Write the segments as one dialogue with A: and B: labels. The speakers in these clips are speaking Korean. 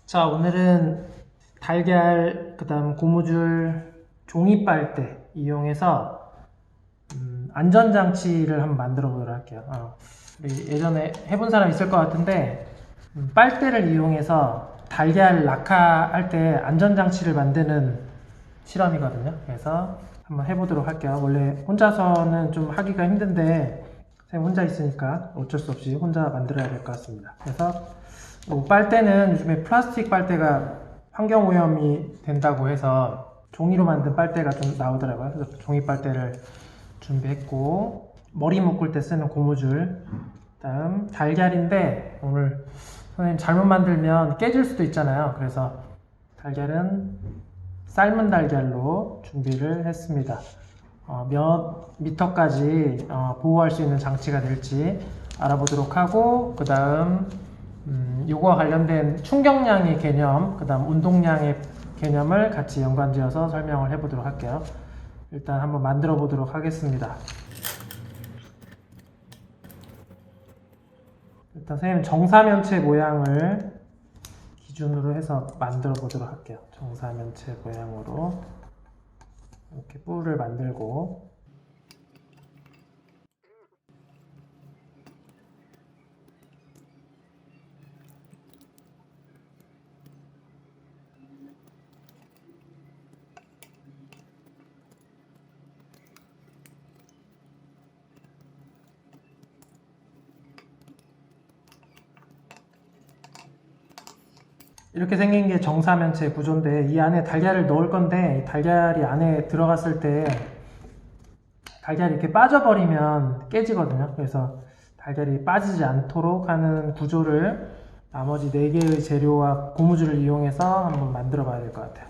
A: 자, 오늘은 달걀, 그다음 고무줄, 종이 빨대 이용해서 안전장치를 한번 만들어 보도록 할게요. 우리 예전에 해본 사람 있을 것 같은데 빨대를 이용해서 달걀 낙하할 때 안전장치를 만드는 실험이거든요. 그래서 한번 해보도록 할게요. 원래 혼자서는 좀 하기가 힘든데 선생님 혼자 있으니까 어쩔 수 없이 혼자 만들어야 될 것 같습니다. 그래서 뭐 빨대는 요즘에 플라스틱 빨대가 환경오염이 된다고 해서 종이로 만든 빨대가 좀 나오더라고요. 그래서 종이 빨대를 준비했고, 머리 묶을 때 쓰는 고무줄, 다음 달걀인데 오늘 선생님 잘못 만들면 깨질 수도 있잖아요. 그래서 달걀은 삶은 달걀로 준비를 했습니다. 몇 미터까지 보호할 수 있는 장치가 될지 알아보도록 하고, 그 다음 요거와 관련된 충격량의 개념, 그 다음 운동량의 개념을 같이 연관지어서 설명을 해보도록 할게요. 일단 한번 만들어 보도록 하겠습니다. 일단 선생님 정사면체 모양을 기준으로 해서 만들어 보도록 할게요. 정사면체 모양으로 이렇게 뿔을 만들고, 이렇게 생긴 게 정사면체 구조인데, 이 안에 달걀을 넣을 건데, 달걀이 안에 들어갔을 때 달걀이 이렇게 빠져버리면 깨지거든요. 그래서 달걀이 빠지지 않도록 하는 구조를 나머지 4개의 재료와 고무줄을 이용해서 한번 만들어 봐야 될 것 같아요.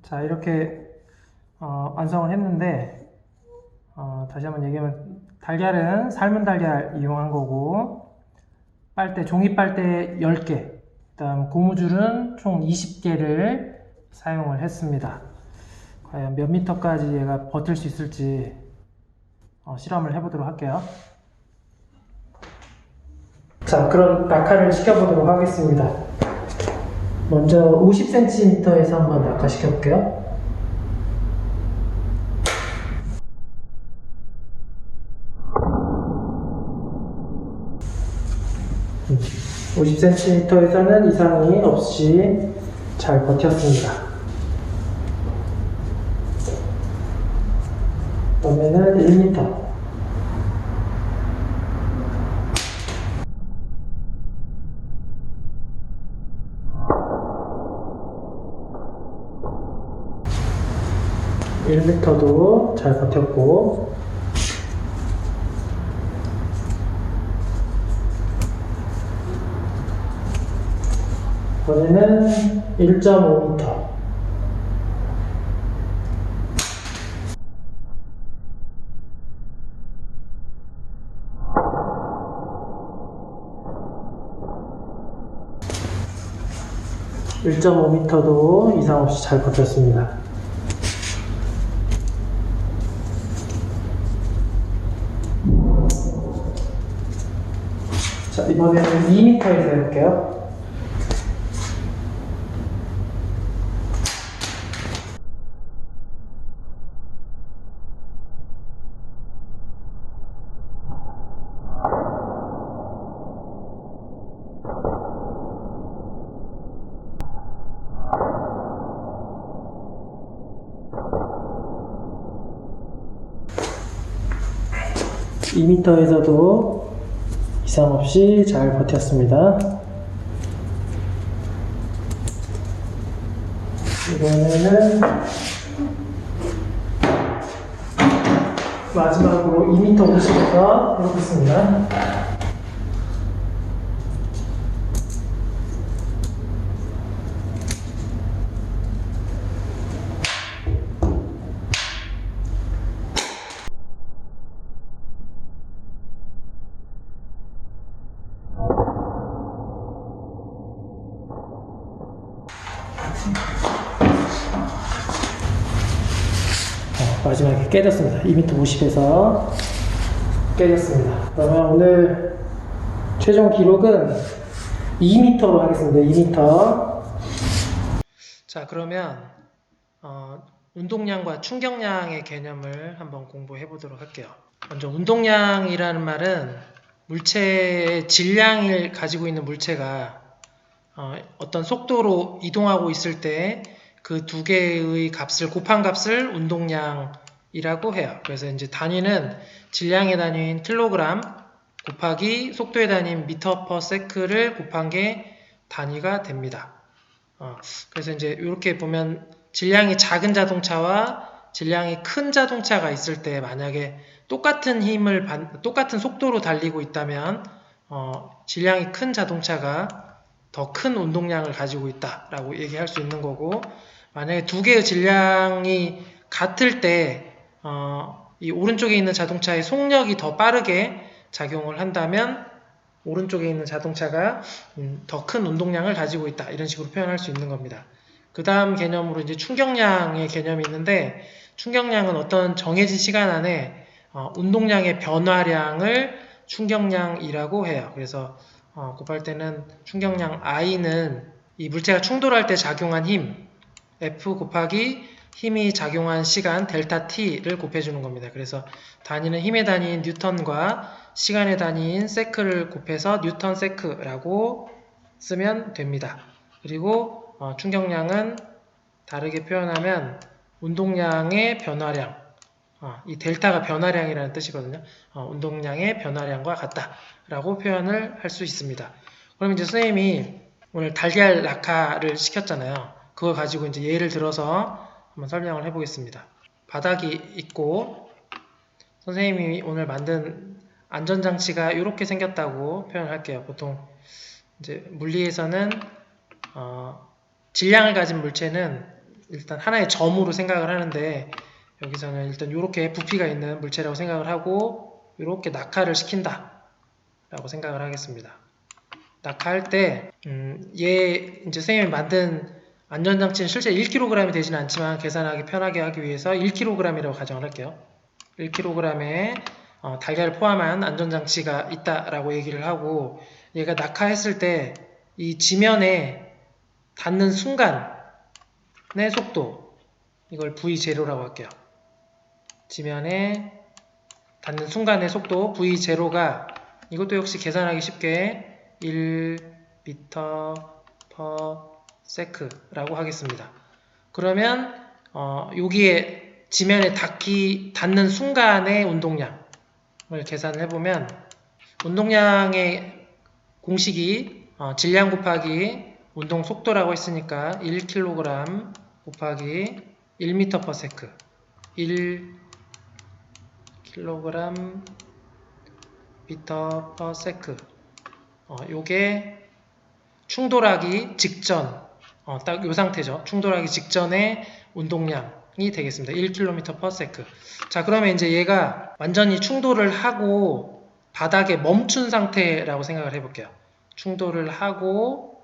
A: 자, 이렇게 완성을 했는데 다시 한번 얘기하면 달걀은 삶은 달걀 이용한 거고, 빨대, 종이 빨대 10개, 그다음 고무줄은 총 20개를 사용을 했습니다. 과연 몇 미터까지 얘가 버틸 수 있을지 실험을 해보도록 할게요. 자, 그럼 낙하를 시켜보도록 하겠습니다. 먼저 50cm에서 한번 낙하시켜 볼게요. 50cm에서는 이상이 없이 잘 버텼습니다. 그러면은 1m. (1m도) 잘 버텼고, 이번에는 1.5m. (1.5m도) 이상 없이 잘 버텼습니다. 자, 이번에는 2m에서 해볼게요. (2m에서도) 이상 없이 잘 버텼습니다. 이번에는 마지막으로 2m 50에서 해보겠습니다. 마지막에 깨졌습니다. 2m 50에서 깨졌습니다. 그러면 오늘 최종 기록은 2m로 하겠습니다. 2m. 자, 그러면 운동량과 충격량의 개념을 한번 공부해 보도록 할게요. 먼저 운동량이라는 말은 물체의 질량을 가지고 있는 물체가 어떤 속도로 이동하고 있을 때 그 두 개의 값을 곱한 값을 운동량이라고 해요. 그래서 이제 단위는 질량의 단위인 킬로그램 곱하기 속도의 단위인 미터 퍼 세크를 곱한 게 단위가 됩니다. 그래서 이제 이렇게 보면 질량이 작은 자동차와 질량이 큰 자동차가 있을 때 만약에 똑같은 똑같은 속도로 달리고 있다면 질량이 큰 자동차가 더 큰 운동량을 가지고 있다라고 얘기할 수 있는 거고, 만약에 두 개의 질량이 같을 때 이 오른쪽에 있는 자동차의 속력이 더 빠르게 작용을 한다면 오른쪽에 있는 자동차가 더 큰 운동량을 가지고 있다, 이런 식으로 표현할 수 있는 겁니다. 그 다음 개념으로 이제 충격량의 개념이 있는데, 충격량은 어떤 정해진 시간 안에 운동량의 변화량을 충격량이라고 해요. 그래서 곱할 때는 충격량 I는 이 물체가 충돌할 때 작용한 힘 F 곱하기 힘이 작용한 시간 델타 T를 곱해주는 겁니다. 그래서 단위는 힘의 단위인 뉴턴과 시간의 단위인 세크를 곱해서 뉴턴 세크라고 쓰면 됩니다. 그리고 충격량은 다르게 표현하면 운동량의 변화량, 이 델타가 변화량이라는 뜻이거든요. 운동량의 변화량과 같다라고 표현을 할 수 있습니다. 그럼 이제 선생님이 오늘 달걀 낙하를 시켰잖아요. 그걸 가지고 이제 예를 들어서 한번 설명을 해보겠습니다. 바닥이 있고 선생님이 오늘 만든 안전장치가 이렇게 생겼다고 표현할게요. 보통 이제 물리에서는 질량을 가진 물체는 일단 하나의 점으로 생각을 하는데 여기서는 일단 이렇게 부피가 있는 물체라고 생각을 하고 이렇게 낙하를 시킨다 라고 생각을 하겠습니다. 낙하할 때 얘 이제 선생님이 만든 안전장치는 실제 1kg이 되지는 않지만 계산하기 편하게 하기 위해서 1kg이라고 가정을 할게요. 1kg의 달걀을 포함한 안전장치가 있다라고 얘기를 하고 얘가 낙하했을 때 이 지면에 닿는 순간의 속도 이걸 V0라고 할게요. 지면에 닿는 순간의 속도 V0가 이것도 역시 계산하기 쉽게 1m/s 라고 하겠습니다. 그러면 여기에 지면에 닿는 순간의 운동량을 계산을 해보면 운동량의 공식이 질량 곱하기 운동 속도라고 했으니까 1kg 곱하기 1m/s 1kg m/s 요게 충돌하기 직전 딱 요 상태죠. 충돌하기 직전의 운동량이 되겠습니다. 1km/s. 자, 그러면 이제 얘가 완전히 충돌을 하고 바닥에 멈춘 상태라고 생각을 해볼게요. 충돌을 하고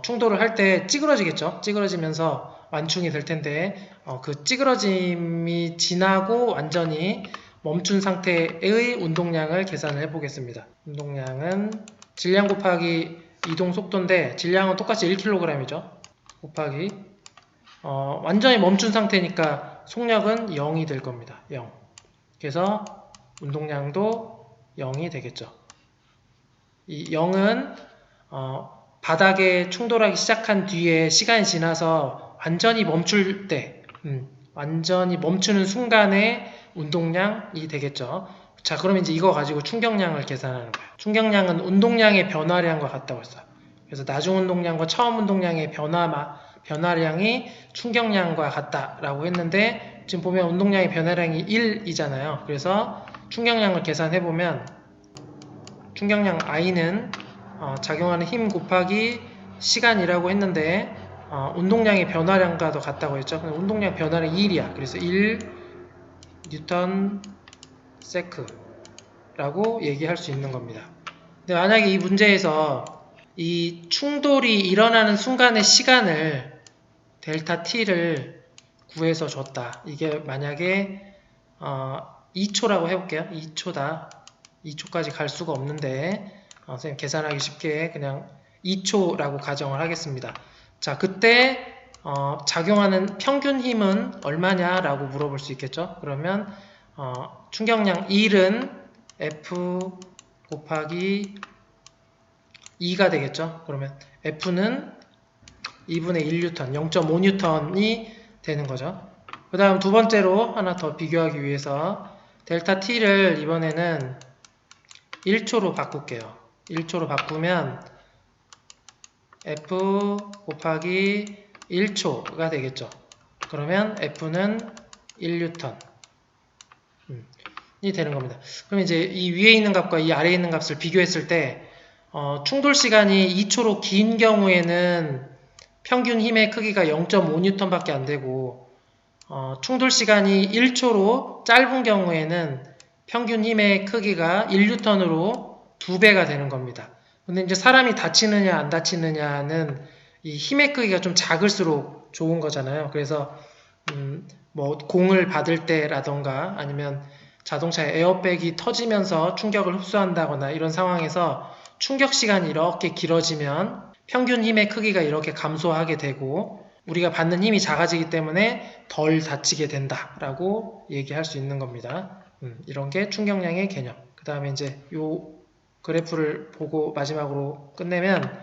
A: 충돌을 할 때 찌그러지겠죠. 찌그러지면서 완충이 될 텐데 그 찌그러짐이 지나고 완전히 멈춘 상태의 운동량을 계산을 해보겠습니다. 운동량은 질량 곱하기 이동 속도인데 질량은 똑같이 1kg이죠. 곱하기 완전히 멈춘 상태니까 속력은 0이 될 겁니다. 0. 그래서 운동량도 0이 되겠죠. 이 0은 바닥에 충돌하기 시작한 뒤에 시간이 지나서 완전히 멈출 때 완전히 멈추는 순간의 운동량이 되겠죠. 자, 그럼 이제 이거 가지고 충격량을 계산하는 거예요. 충격량은 운동량의 변화량과 같다고 했어요. 그래서 나중 운동량과 처음 운동량의 변화량이 충격량과 같다라고 했는데 지금 보면 운동량의 변화량이 1이잖아요. 그래서 충격량을 계산해보면 충격량 I는 작용하는 힘 곱하기 시간이라고 했는데 운동량의 변화량과도 같다고 했죠. 운동량 변화량이 1이야. 그래서 1 뉴턴 세크라고 얘기할 수 있는 겁니다. 근데 만약에 이 문제에서 이 충돌이 일어나는 순간의 시간을 델타 t를 구해서 줬다. 이게 만약에 2초라고 해볼게요. 2초다. 2초까지 갈 수가 없는데 선생님 계산하기 쉽게 그냥 2초라고 가정을 하겠습니다. 자, 그때 작용하는 평균 힘은 얼마냐라고 물어볼 수 있겠죠. 그러면 충격량 1은 F 곱하기 2가 되겠죠. 그러면 F는 2분의 1뉴턴, 0.5뉴턴이 되는 거죠. 그 다음 두 번째로 하나 더 비교하기 위해서 델타 T를 이번에는 1초로 바꿀게요. 1초로 바꾸면 F 곱하기 1초가 되겠죠. 그러면 F는 1뉴턴 이 되는 겁니다. 그럼 이제 이 위에 있는 값과 이 아래에 있는 값을 비교했을 때 충돌 시간이 2초로 긴 경우에는 평균 힘의 크기가 0.5뉴턴 밖에 안 되고 충돌 시간이 1초로 짧은 경우에는 평균 힘의 크기가 1뉴턴으로 2배가 되는 겁니다. 근데 이제 사람이 다치느냐 안 다치느냐는 이 힘의 크기가 좀 작을수록 좋은 거잖아요. 그래서 뭐 공을 받을 때라던가 아니면 자동차의 에어백이 터지면서 충격을 흡수한다거나 이런 상황에서 충격 시간이 이렇게 길어지면 평균 힘의 크기가 이렇게 감소하게 되고 우리가 받는 힘이 작아지기 때문에 덜 다치게 된다라고 얘기할 수 있는 겁니다. 이런 게 충격량의 개념. 그 다음에 이제 요 그래프를 보고 마지막으로 끝내면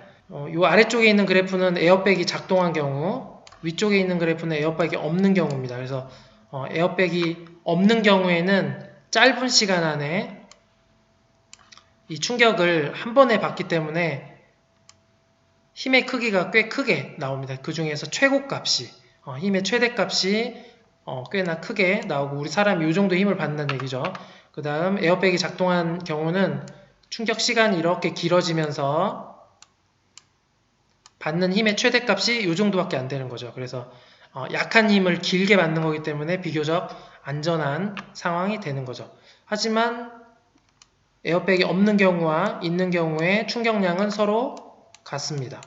A: 요 아래쪽에 있는 그래프는 에어백이 작동한 경우, 위쪽에 있는 그래프는 에어백이 없는 경우입니다. 그래서 에어백이 없는 경우에는 짧은 시간 안에 이 충격을 한 번에 받기 때문에 힘의 크기가 꽤 크게 나옵니다. 그 중에서 최고값이 힘의 최대값이 꽤나 크게 나오고 우리 사람이 이 정도 힘을 받는다는 얘기죠. 그 다음 에어백이 작동한 경우는 충격 시간이 이렇게 길어지면서 받는 힘의 최대값이 이 정도밖에 안 되는 거죠. 그래서 약한 힘을 길게 받는 거기 때문에 비교적 안전한 상황이 되는 거죠. 하지만 에어백이 없는 경우와 있는 경우에 충격량은 서로 같습니다.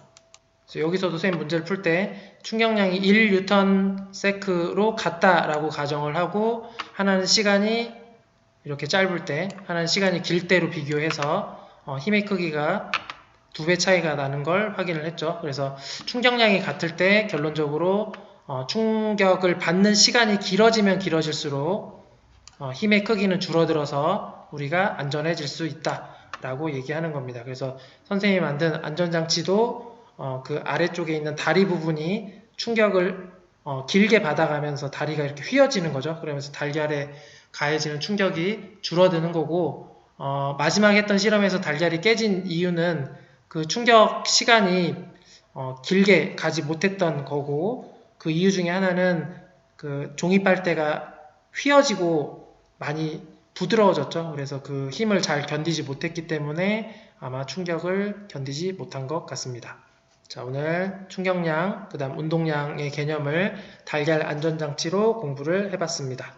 A: 그래서 여기서도 선생님 문제를 풀 때 충격량이 1Nm/s로 같다라고 가정을 하고 하나는 시간이 이렇게 짧을 때 하나는 시간이 길 때로 비교해서 힘의 크기가 2배 차이가 나는 걸 확인을 했죠. 그래서 충격량이 같을 때 결론적으로 충격을 받는 시간이 길어지면 길어질수록 힘의 크기는 줄어들어서 우리가 안전해질 수 있다라고 얘기하는 겁니다. 그래서 선생님이 만든 안전장치도 그 아래쪽에 있는 다리 부분이 충격을 길게 받아가면서 다리가 이렇게 휘어지는 거죠. 그러면서 달걀에 가해지는 충격이 줄어드는 거고 마지막에 했던 실험에서 달걀이 깨진 이유는 그 충격 시간이 길게 가지 못했던 거고 그 이유 중에 하나는 그 종이 빨대가 휘어지고 많이 부드러워졌죠. 그래서 그 힘을 잘 견디지 못했기 때문에 아마 충격을 견디지 못한 것 같습니다. 자, 오늘 충격량, 그 다음 운동량의 개념을 달걀 안전장치로 공부를 해봤습니다.